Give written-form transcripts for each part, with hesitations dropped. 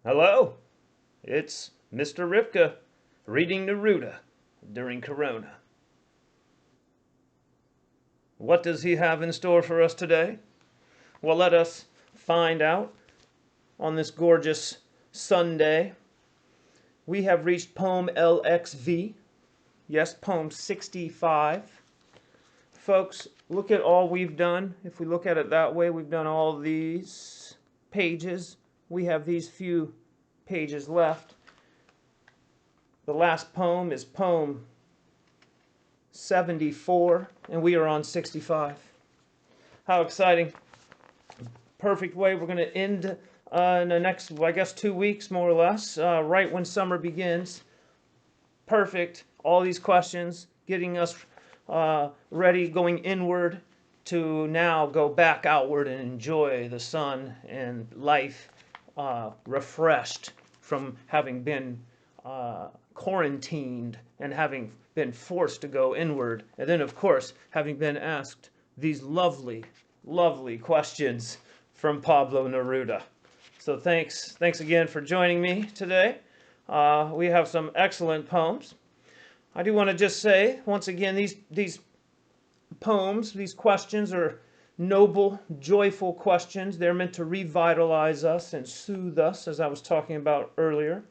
Hello, it's Mr. Ripka reading Neruda during Corona. What does he have in store for us today? Well, let us find out on this gorgeous Sunday. We have reached poem LXV. Yes, poem 65. Folks, look at all we've done. If we look at it that way, we've done all these pages. We have these few pages left. The last poem is poem 74, and we are on 65. How exciting. Perfect way. We're going to end in the next, I guess, 2 weeks, more or less, right when summer begins. Perfect. All these questions, getting us ready, going inward to now go back outward and enjoy the sun and life, refreshed from having been quarantined and having been forced to go inward. And then, of course, having been asked these lovely, lovely questions from Pablo Neruda. So thanks again for joining me today. We have some excellent poems. I do want to just say, once again, these poems, these questions are noble, joyful questions. They're meant to revitalize us and soothe us, as I was talking about earlier.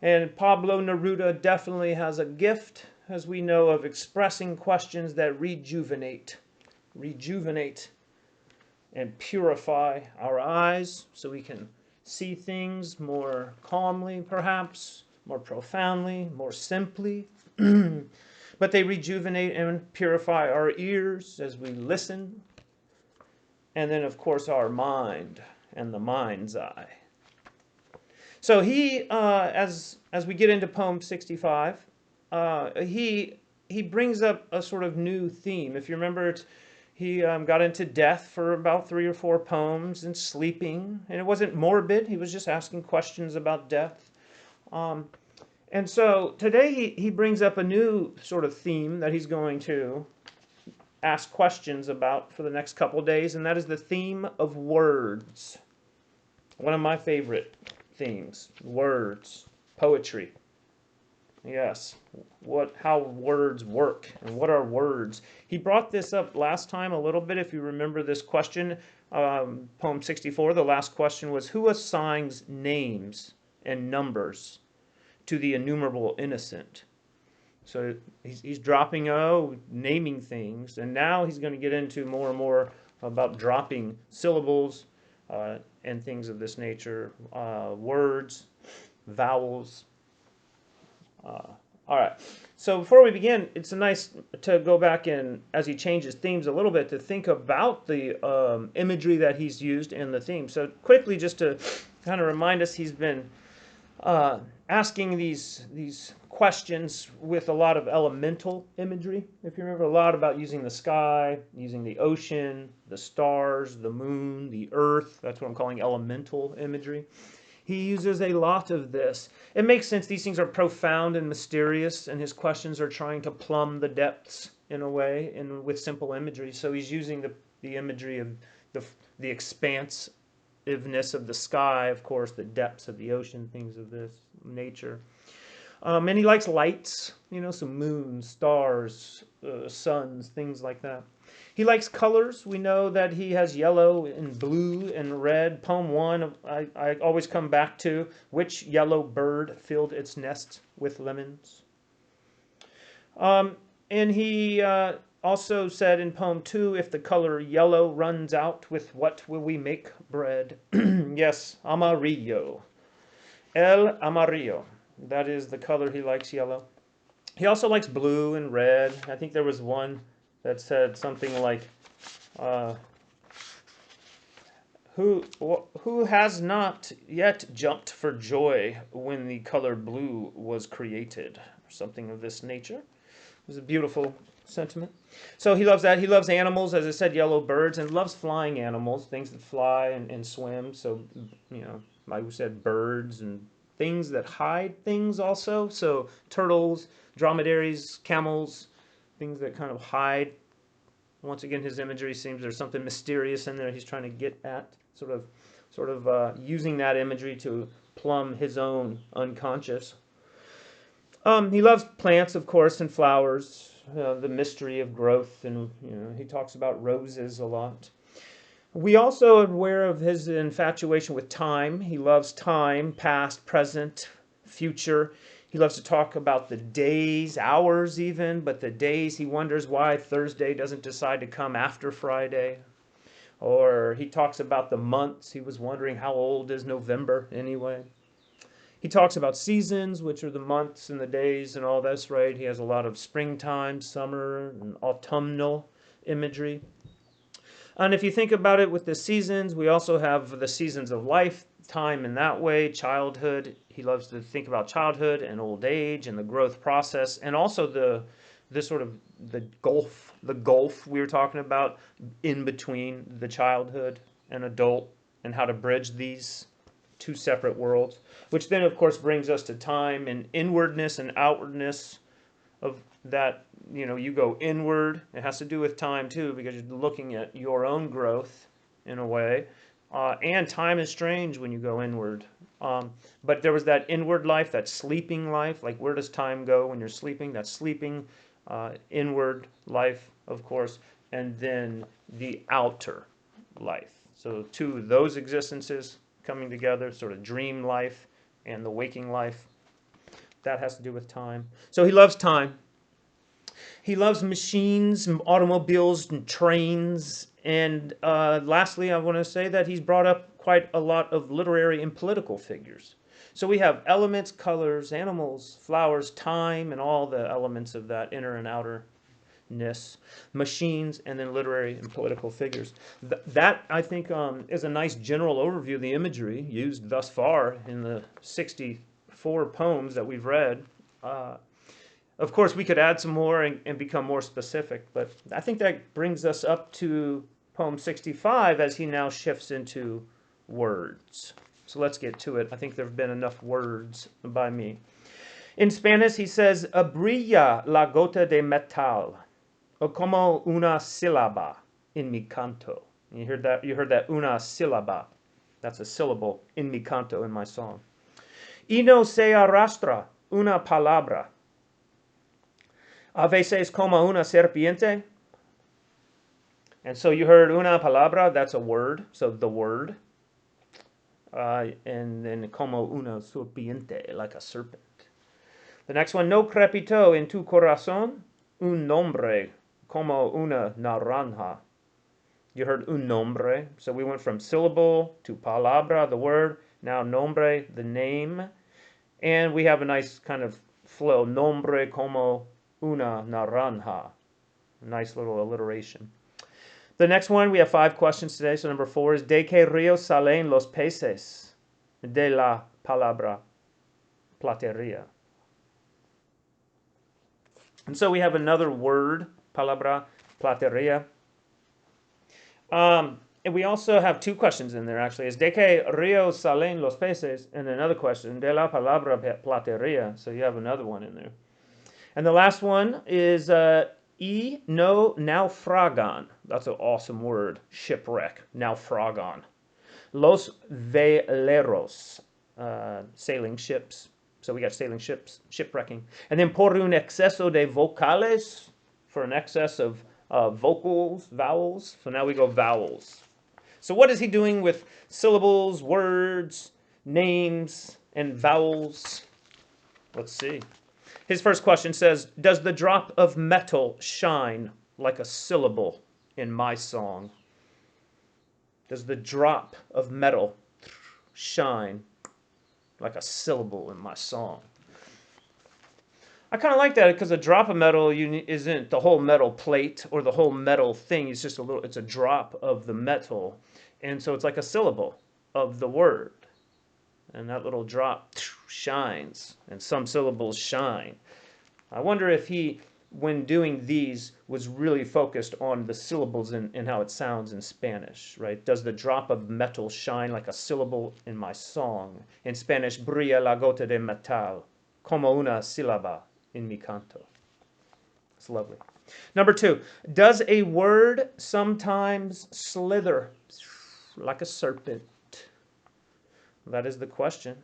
And Pablo Neruda definitely has a gift, as we know, of expressing questions that rejuvenate and purify our eyes so we can see things more calmly, perhaps, more profoundly, more simply. But they rejuvenate and purify our ears as we listen. And then, of course, our mind and the mind's eye. So he, as we get into poem 65, he brings up a sort of new theme. If you remember, he got into death for about 3 or 4 poems and sleeping, and it wasn't morbid. He was just asking questions about death. And so today he brings up a new sort of theme that he's going to ask questions about for the next couple days, and that is the theme of words. One of my favorite themes, words, poetry. Yes, how words work and what are words. He brought this up last time a little bit, if you remember this question, poem 64. The last question was, who assigns names and numbers to the innumerable innocent? So he's dropping, naming things, and now he's going to get into more and more about dropping syllables, and things of this nature, words, vowels. All right. So before we begin, it's nice to go back and, as he changes themes a little bit, to think about the imagery that he's used in the theme. So quickly, just to kind of remind us, he's been asking these questions with a lot of elemental imagery. If you remember, a lot about using the sky, using the ocean, the stars, the moon, the earth. That's what I'm calling elemental imagery. He uses a lot of this. It makes sense. These things are profound and mysterious, and his questions are trying to plumb the depths in a way, and with simple imagery. So he's using the imagery of the expansiveness of the sky, of course, the depths of the ocean, things of this nature. And he likes lights, some moons, stars, suns, things like that. He likes colors. We know that he has yellow and blue and red. Poem 1, I always come back to, which yellow bird filled its nest with lemons? And he also said in poem 2, if the color yellow runs out, with what will we make bread? Yes, amarillo. El amarillo. That is the color he likes, yellow. He also likes blue and red. I think there was one that said something like, who has not yet jumped for joy when the color blue was created? Or something of this nature. It was a beautiful sentiment. So he loves that. He loves animals, as I said, yellow birds, and loves flying animals, things that fly and swim. So, like we said, birds and things that hide things also. So turtles, dromedaries, camels, things that kind of hide. Once again, his imagery seems there's something mysterious in there he's trying to get at, sort of sort of using that imagery to plumb his own unconscious. He loves plants, of course, and flowers, the mystery of growth, and he talks about roses a lot. We also are aware of his infatuation with time. He loves time, past, present, future. He loves to talk about the days, hours even, but the days he wonders why Thursday doesn't decide to come after Friday. Or he talks about the months. He was wondering how old is November anyway. He talks about seasons, which are the months and the days and all this, right? He has a lot of springtime, summer, and autumnal imagery. And if you think about it with the seasons, we also have the seasons of life, time in that way, childhood. He loves to think about childhood and old age and the growth process, and also the sort of the gulf we were talking about in between the childhood and adult, and how to bridge these two separate worlds, which then of course brings us to time and inwardness and outwardness of that. You go inward. It has to do with time too, because you're looking at your own growth in a way, and time is strange when you go inward. But there was that inward life, that sleeping life. Like, where does time go when you're sleeping? That sleeping inward life, of course, and then the outer life. So two of those existences coming together, sort of dream life and the waking life. That has to do with time. So he loves time. He loves machines, and automobiles, and trains. And lastly, I want to say that he's brought up quite a lot of literary and political figures. So we have elements, colors, animals, flowers, time, and all the elements of that inner and outerness, machines, and then literary and political figures. That, I think, is a nice general overview of the imagery used thus far in the 64 poems that we've read. Of course, we could add some more and become more specific, but I think that brings us up to poem 65 as he now shifts into words. So let's get to it. I think there have been enough words by me. In Spanish, he says, brilla la gota de metal, o como una sílaba en mi canto. You heard that una sílaba. That's a syllable in mi canto, in my song. Y no se arrastra una palabra. A veces como una serpiente. And so you heard una palabra, that's a word, so the word. And then como una serpiente, like a serpent. The next one, no crepitó en tu corazón un nombre como una naranja. You heard un nombre, so we went from syllable to palabra, the word, now nombre, the name. And we have a nice kind of flow, nombre como una naranja. Nice little alliteration. The next one, we have 5 questions today. So number 4 is, ¿de qué río salen los peces de la palabra platería? And so we have another word, palabra platería. And we also have 2 questions in there, actually. Is ¿de qué río salen los peces? And another question, de la palabra platería. So you have another one in there. And the last one is y no naufragan. That's an awesome word. Shipwreck. Naufragan. Los veleros. Sailing ships. So we got sailing ships, shipwrecking. And then por un exceso de vocales. For an excess of vocals, vowels. So now we go vowels. So what is he doing with syllables, words, names, and vowels? Let's see. His first question says, does the drop of metal shine like a syllable in my song? Does the drop of metal shine like a syllable in my song? I kind of like that, because a drop of metal isn't the whole metal plate or the whole metal thing. It's just it's a drop of the metal. And so it's like a syllable of the word. And that little drop shines, and some syllables shine. I wonder if he, when doing these, was really focused on the syllables and how it sounds in Spanish, right? Does the drop of metal shine like a syllable in my song? In Spanish, brilla la gota de metal, como una sílaba en mi canto. It's lovely. Number 2, does a word sometimes slither like a serpent? That is the question.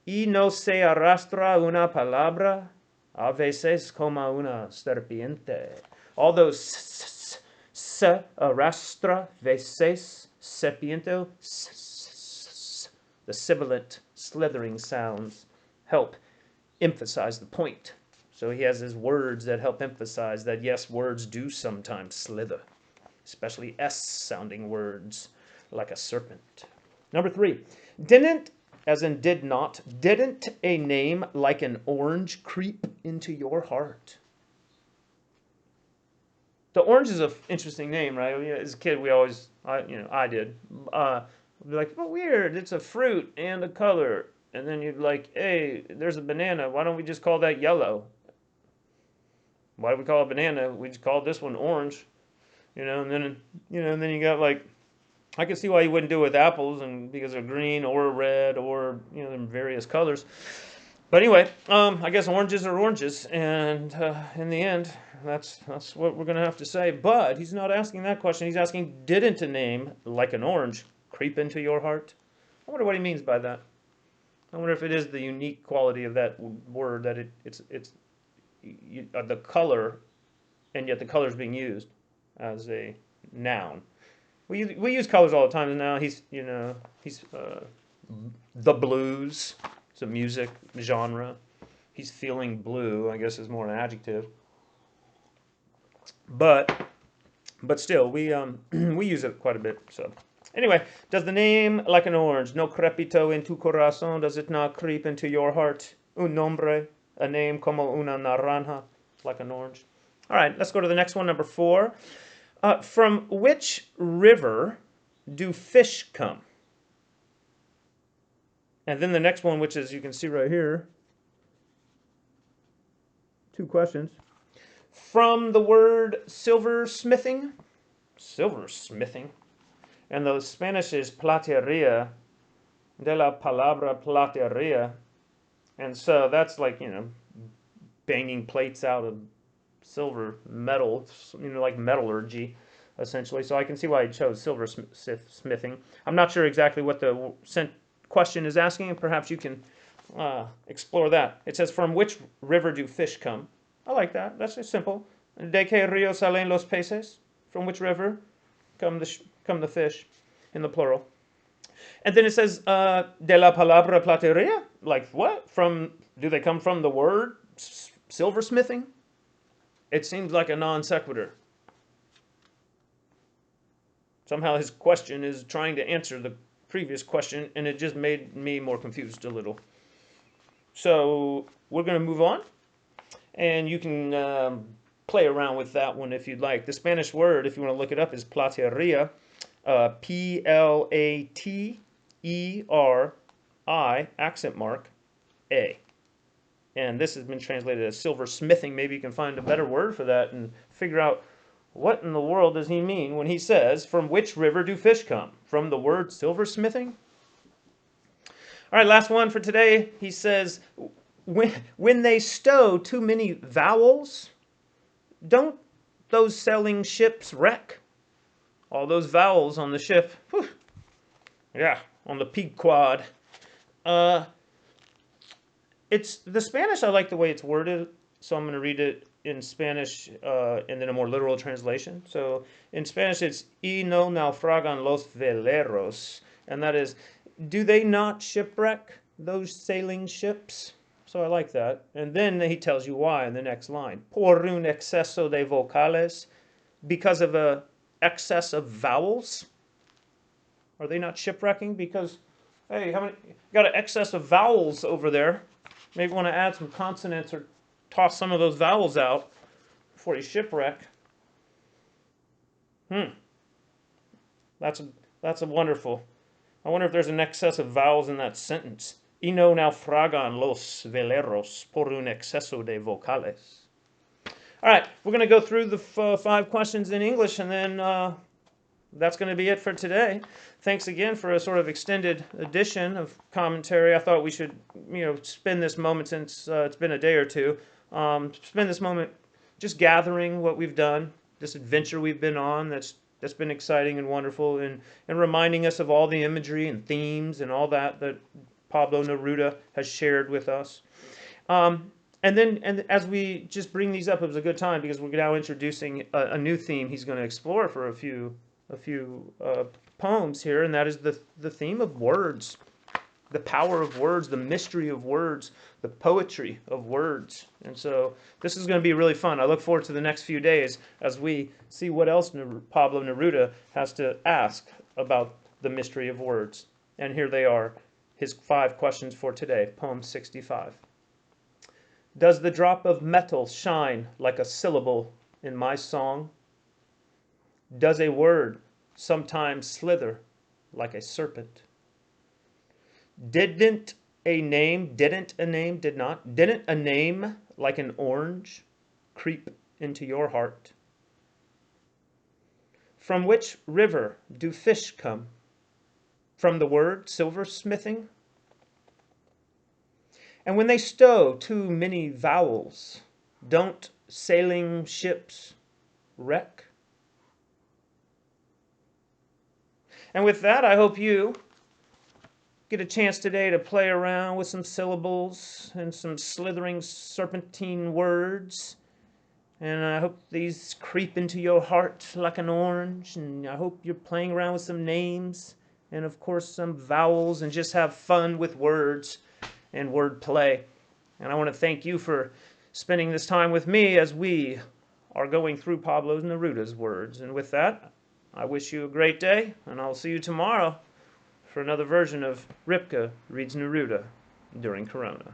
Y no se arrastra una palabra, a veces como una serpiente. All those se arrastra, veces, serpiente, the sibilant, slithering sounds help emphasize the point. So he has his words that help emphasize that, yes, words do sometimes slither, especially S-sounding words like a serpent. Number 3, didn't, as in did not, didn't a name like an orange creep into your heart? The orange is an interesting name, right? As a kid, we always, I did. Be like, oh, weird, it's a fruit and a color. And then you'd like, hey, there's a banana. Why don't we just call that yellow? Why do we call it banana? We just call this one orange. And then you got like, I can see why you wouldn't do it with apples, and because they're green or red or in various colors. But anyway, I guess oranges are oranges, and in the end, that's what we're gonna have to say. But he's not asking that question. He's asking, didn't a name like an orange creep into your heart? I wonder what he means by that. I wonder if it is the unique quality of that word that it's the color, and yet the color is being used as a noun. We use colors all the time now. He's the blues. It's a music genre. He's feeling blue, I guess is more an adjective. But still, we use it quite a bit. So anyway, does the name like an orange, no crepito en tu corazón, does it not creep into your heart? Un nombre, a name como una naranja, like an orange. All right, let's go to the next one, number 4. From which river do fish come? And then the next one, which is, you can see right here, 2 questions. From the word silversmithing, and the Spanish is platería, de la palabra platería, and so that's like, banging plates out of silver, metal, like metallurgy, essentially. So I can see why I chose silversmithing. I'm not sure exactly what the question is asking, and perhaps you can explore that. It says, from which river do fish come? I like that. That's just simple. De que río salen los peces? From which river come the fish, in the plural. And then it says, de la palabra platería? Like what? Do they come from the word silversmithing? It seems like a non sequitur. Somehow his question is trying to answer the previous question, and it just made me more confused a little. So we're going to move on, and you can play around with that one if you'd like. The Spanish word, if you want to look it up, is platería, P-L-A-T-E-R-I, accent mark, A. And this has been translated as silversmithing. Maybe you can find a better word for that and figure out what in the world does he mean when he says, from which river do fish come? From the word silversmithing? All right, last one for today. He says, when they stow too many vowels, don't those sailing ships wreck? All those vowels on the ship. Whew, yeah, on the Pequod. It's the Spanish. I like the way it's worded, so I'm going to read it in Spanish and then a more literal translation. So in Spanish, it's "y no naufragan los veleros," and that is, do they not shipwreck those sailing ships? So I like that. And then he tells you why in the next line: por un exceso de vocales, because of a excess of vowels. Are they not shipwrecking? Because, hey, how many? Got an excess of vowels over there. Maybe want to add some consonants or toss some of those vowels out before you shipwreck. That's a wonderful. I wonder if there's an excess of vowels in that sentence. Y no naufragan los veleros por un exceso de vocales. All right, we're going to go through the 5 questions in English, and then that's going to be it for today. Thanks again for a sort of extended edition of commentary. I thought we should, spend this moment, since it's been a day or two, spend this moment just gathering what we've done, this adventure we've been on that's that's been exciting and wonderful, and reminding us of all the imagery and themes and all that Pablo Neruda has shared with us. And as we just bring these up, it was a good time because we're now introducing a new theme he's going to explore for a few poems here, and that is the theme of words, the power of words, the mystery of words, the poetry of words. And so this is going to be really fun. I look forward to the next few days as we see what else Pablo Neruda has to ask about the mystery of words. And here they are, his 5 questions for today, poem 65. Does the drop of metal shine like a syllable in my song? Does a word sometimes slither like a serpent? Didn't a name like an orange creep into your heart? From which river do fish come? From the word silversmithing? And when they stow too many vowels, don't sailing ships wreck? And with that, I hope you get a chance today to play around with some syllables and some slithering serpentine words. And I hope these creep into your heart like an orange. And I hope you're playing around with some names and, of course, some vowels, and just have fun with words and word play. And I want to thank you for spending this time with me as we are going through Pablo Neruda's words. And with that, I wish you a great day, and I'll see you tomorrow for another version of Ripka Reads Neruda during Corona.